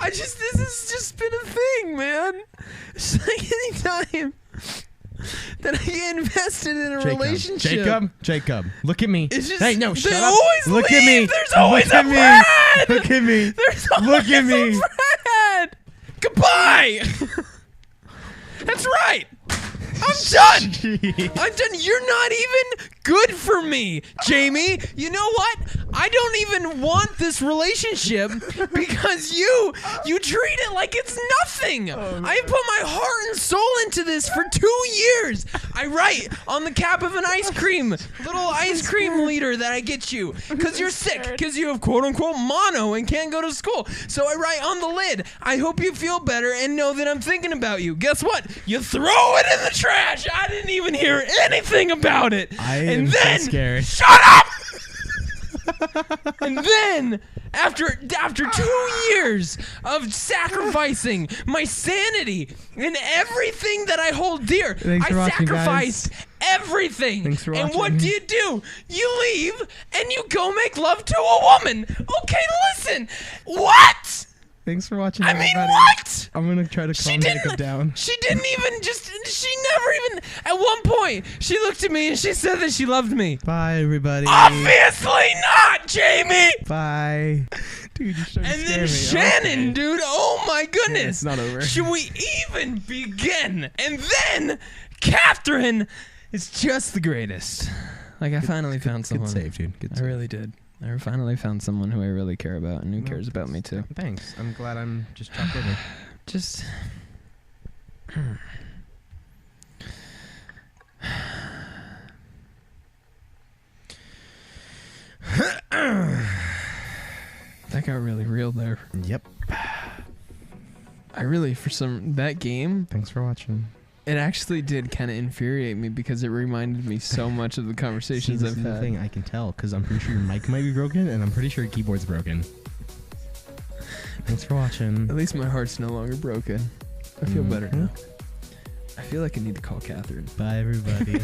this has just been a thing, man. It's like anytime that I get invested in a relationship. Jacob, look at me. It's just, hey, no, shut they up. always Look leave. at me. There's always Look a at me. Brad. Look at me. There's always Look at me. a Brad. Goodbye. That's right. I'm done. I'm done. You're not even good for me, Jamie. You know what? I don't even want this relationship because you treat it like it's nothing. I put my heart and soul into this for 2 years. I write on the cap of an little ice cream liter that I get you because you're sick, because you have quote unquote mono and can't go to school. So I write on the lid, I hope you feel better and know that I'm thinking about you. Guess what? You throw it in the trash. I didn't even hear anything about it. I'm so scared. Shut up! And then, after 2 years of sacrificing my sanity and everything that I hold dear, I sacrificed everything. Thanks for watching. And what do? You leave and you go make love to a woman. Okay, listen. What? Thanks for watching, I mean, everybody. what? I'm going to try to calm Jacob down. She never even, at one point, she looked at me and she said that she loved me. Bye, everybody. Obviously not, Jamie! Bye. Dude, you're starting to And scare then me. Shannon, Okay. dude, oh my goodness. Yeah, it's not over. Should we even begin? And then, Catherine is just the greatest. Like, I finally found someone. Good save, dude. Good I save. really did. I finally found someone who I really care about and who cares about me too. Thanks. I'm glad I'm just chopped over. Just... That got really real there. Yep. I really, that game, Thanks for watching. it actually did kind of infuriate me because it reminded me so much of the conversations See, this I've is the had. thing I can tell because I'm pretty sure your mic might be broken and I'm pretty sure your keyboard's broken. Thanks for watching. At least my heart's no longer broken. I feel better now. I feel like I need to call Catherine. Bye, everybody.